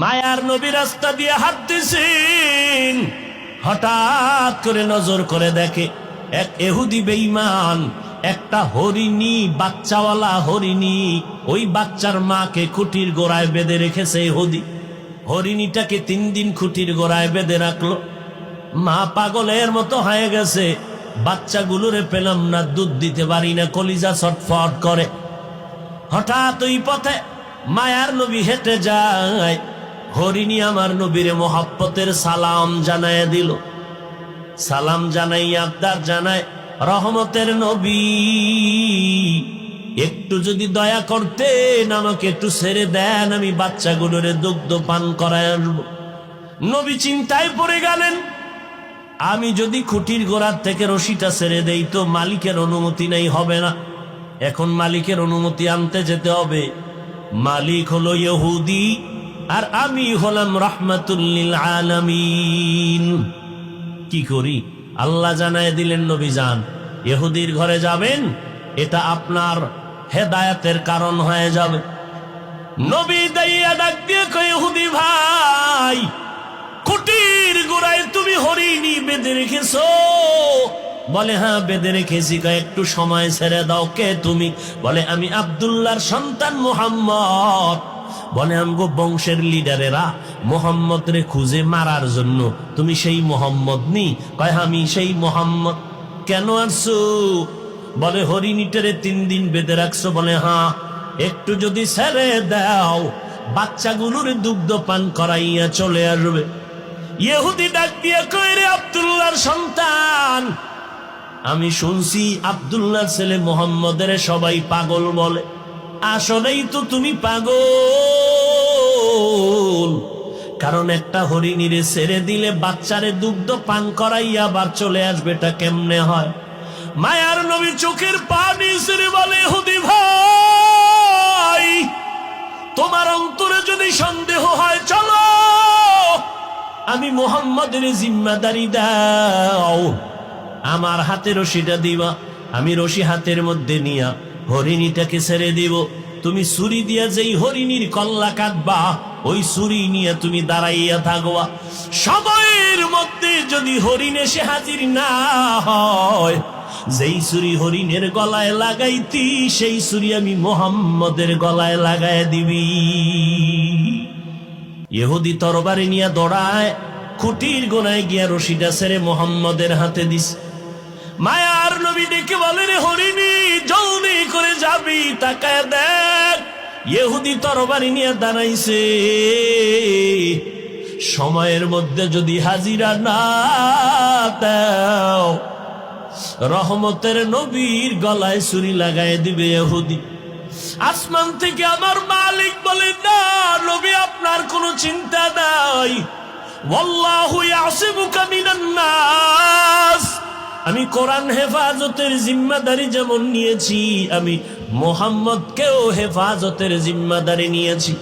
মায়ার নবী রাস্তা দিয়ে হাঁটতেছেন, হঠাৎ করে নজর করে দেখে এক ইহুদি বেঈমান একটা হরিণী, বাচ্চাওয়ালা হরিণী, ওই বাচ্চার মাকে খুঁটির গোড়ায় বেঁধে রেখেছে ইহুদি। হরিণীটাকে 3 দিন খুঁটির গোড়ায় বেঁধে রাখলো। মা পাগলের মতো হয়ে গেছে, বাচ্চাগুলোরে পেলাম না, দুধ দিতে পারি না, কলিজা ছটফট করে। হঠাৎ ওই পথে মায়ার নবী হেঁটে যায়, হরিণী আমার নবীরে মোহাব্বতের সালাম জানায় দিল। সালাম জানাই আবদার জানায়, রহমতের নবী একটু যদি দয়া করতেন, আমাকে একটু ছেড়ে দেন, আমি বাচ্চাগুলোরে দুগ্ধ পান করায় আসবো। নবী চিন্তায় পড়ে গেলেন, আমি যদি খুঁটির গোড়ার থেকে রশিটা ছেড়ে দেই তো মালিকের অনুমতি নেই, হবে না। এখন মালিকের অনুমতি আনতে যেতে হবে। মালিক হলো ইহুদি আর আমি হলাম রাহমাতুল লিল আলামিন। কি করি? আল্লাহ জানায় দিলেন, নবী যান, ইহুদির ঘরে যাবেন, এটা আপনার হেদায়েতের কারণ হয়ে যাবে। নবী দাইয়া ডাক দিয়ে কয়, ইহুদি ভাই, খুঁটির গোড়ায় তুমি হরিণী বেঁধে রেখেছো? বলে হ্যাঁ বেঁধে রেখেছি। একটু সময় ছেড়ে দাও। কে তুমি? বলে আমি আব্দুল্লাহর সন্তান মুহাম্মদ। বলে আমগো বংশের লিডারেরা মোহাম্মদ রে খুঁজে মারার জন্য, তুমি সেই মোহাম্মদ নি? কয় আমি সেই মোহাম্মদ। কেন আসছো? বলে হরিণীটারে 3 দিন বেঁধে রাখছো। বলে হ্যাঁ, একটু যদি ছেড়ে দাও বাচ্চাগুলোর দুগ্ধ পান করাইয়া চলে আসবে। ইহুদি ডাক দিয়ে কয়, রে আব্দুল্লাহর সন্তান, আমি শুনছি আব্দুল্লাহর ছেলে মুহাম্মদের সবাই পাগল বলে, আসলেই তো তুমি পাগল। কারণ একটা হরিণীরে ছেড়ে দিলে বাচ্চারে দুগ্ধ পান করাইয়া আবার চলে আসবে, এটা কেমনে হয়? মায়ার নবী চোখের পানি ছেড়ে বলে, ইহুদি ভাই, তোমার অন্তরে যদি সন্দেহ হয় চলো, আমি মুহাম্মদের জিম্মাদারি দাও, আমার হাতে রশিটা দিবা, আমি রশি হাতের মধ্যে নিয়া হরিণীটাকে ছেড়ে দিব। তুমি ছুরি দিয়া যেই হরিণীর কল্লা কাটবা, ওই ছুরি নিয়ে তুমি দাঁড়াইয়া থাকবা। সময়ের মধ্যে যদি হরিণ এসে হাজির না হয়, যেই ছুরি হরিণের গলায় লাগাইতি, সেই ছুরি আমি মুহাম্মদের গলায় লাগায় দিবি। ইহুদি তরবারি নিয়ে দৌড়ায়, খুঁটির গোনায় গিয়া রশিটা ছেড়ে মুহাম্মদের হাতে দিস। মায়ার নবী ডেকে বলে, রে হরিণী, জলদি করে যাবি, তাকায় দেখ ইহুদি তরবারি নিয়ে দাঁড়াইছে। সময়ের মধ্যে যদি হাজিরা না দাও, রহমতের নবীর গলায় ছুরি লাগায় দিবে ইহুদি। আসমান থেকে আমার মালিক বলে, না নবী, আপনার কোনো চিন্তা নাই, ওয়াল্লাহু ইয়াসিবুকা মিনান নাস। আমি কোরআন হেফাজতের জিম্মাদারি যেমন নিয়েছি, আমি মুহাম্মদকেও হেফাজতের জিম্মাদারি নিয়েছি।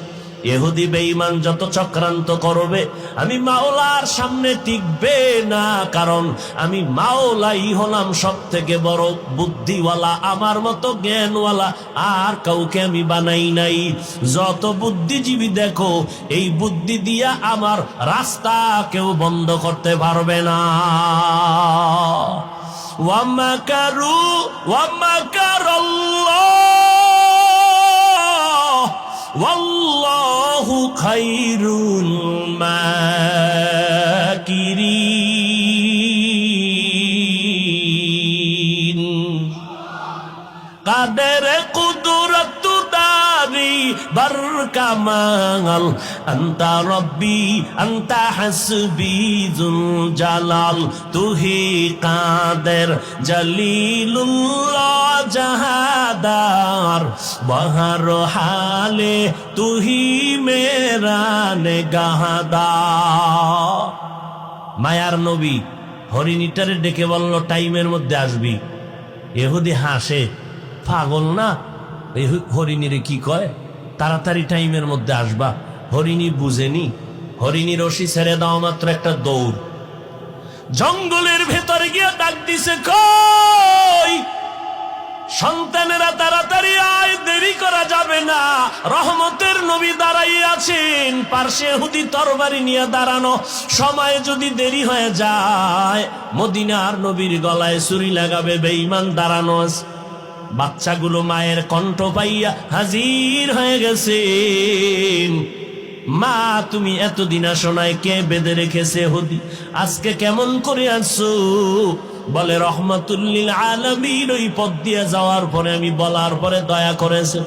ইহুদি বেঈমান যত চক্রান্ত করবে, আমি মাওলার সামনে টিকবে না, কারণ আমি মাওলাই হলাম সব থেকে বড় বুদ্ধিওয়ালা। আমার মতো জ্ঞানওয়ালা আর কাউকে আমি বানাই নাই। যত বুদ্ধিজীবী দেখো, এই বুদ্ধি দিয়া আমার রাস্তা কেউ বন্ধ করতে পারবে না। ওয়ামাকারু ওয়ামাকারাল্লাহ ওয়াল্লাহু খায়রুল মাকিরিন। কাদের কুদরত দারি বরকামাল, আনতা রব্বি আনতা হাসবি যুল জালাল, তুহি কাদের জলিলুল্লাহ জাহাদার, বহর হালে তুহি মেরা নেগাহদার। মায়ার নবী হরিণীটারে ডেকে বলল, টাইমের মধ্যে আসবি। ইহুদি হাসে, পাগল না, হরিণীরে কি কয়, তাড়াতাড়ি টাইমের মধ্যে আসবা। হরিণী বুঝেনি, হরিণী রশি ছেড়ে দেওয়া মাত্র একটা দৌড়, জঙ্গলের ভেতরে গিয়ে ডাক দিছে, কই সন্তানেরা তাড়াতাড়ি আয়, দেরি করা যাবে না। রহমতের নবী দাঁড়াইয়ে আছেন, পার্শ্বে ইহুদি তরবারি নিয়ে দাঁড়ানো। সময় যদি দেরি হয়ে যায়, মদিনার নবীর গলায় ছুরি লাগাবে বেঈমান দাঁড়ানো আছে। বাচ্চাগুলো মায়ের কণ্ঠ পাইয়া হাজির হয়ে গেছে। মা, তুমি এতদিন আসো নাই, কে বেঁধে রেখেছে ইহুদি? আজকে কেমন করে আসছো? বলে রহমাতুল্লিল আলামিন ওই পথ দিয়ে যাওয়ার পরে আমি বলার পরে দয়া করেছে।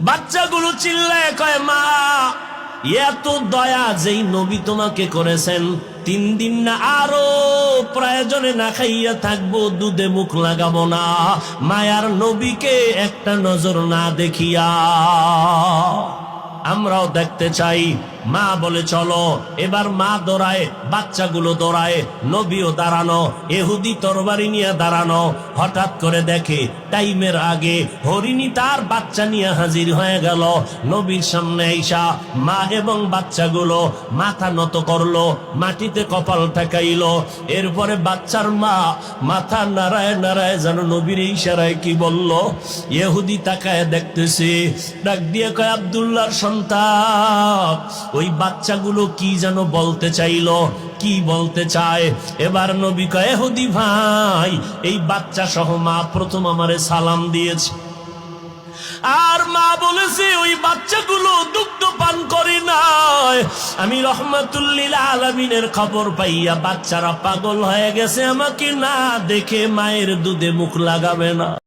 বাচ্চাগুলো চিল্লায় কয়, মা, এত দয়া যেই নবী তোমাকে করেছেন, 3 দিন না আরো প্রয়োজনে না খাইয়া থাকবো, দুধে মুখ লাগাবো না, মায়ার নবীকে একটা নজর না দেখিয়া। আমরাও দেখতে চাই। মা বলে চলো। এবার মা দৌড়ায়, বাচ্চাগুলো দৌড়ায়, নবীও দাঁড়ানো, ইহুদি তরবারি নিয়ে দাঁড়ানো। হঠাৎ করে দেখে টাইমের আগে হরিণী তার বাচ্চা নিয়ে হাজির হয়ে গেল। নবীর সামনে আইসা মা এবং বাচ্চাগুলো মাথা নত করলো, মাটিতে কপাল ঠেকাইলো। এরপরে বাচ্চার মা মাথা নাড়ায় নাড়ায় যেন নবীর ইশারায় কি বলল। ইহুদি তাকায় দেখতেছে, ডাক দিয়ে কয়, আব্দুল্লাহর সন্তান। ওই বাচ্চাগুলো কি যেন বলতে চাইলো, কি বলতে চায়। এবার নবী কয়, ইহুদি ভাই, এই বাচ্চা সহ মা প্রথম আমারে সালাম দিয়েছে। আর মা বলেছে ওই বাচ্চাগুলো দুগ্ধ পান করে নাই। আমি রহমাতুল্লিল আলামিনের খবর পাইয়া বাচ্চারা পাগল হয়ে গেছে, আমাকে না দেখে মায়ের দুধে মুখ লাগাবে না।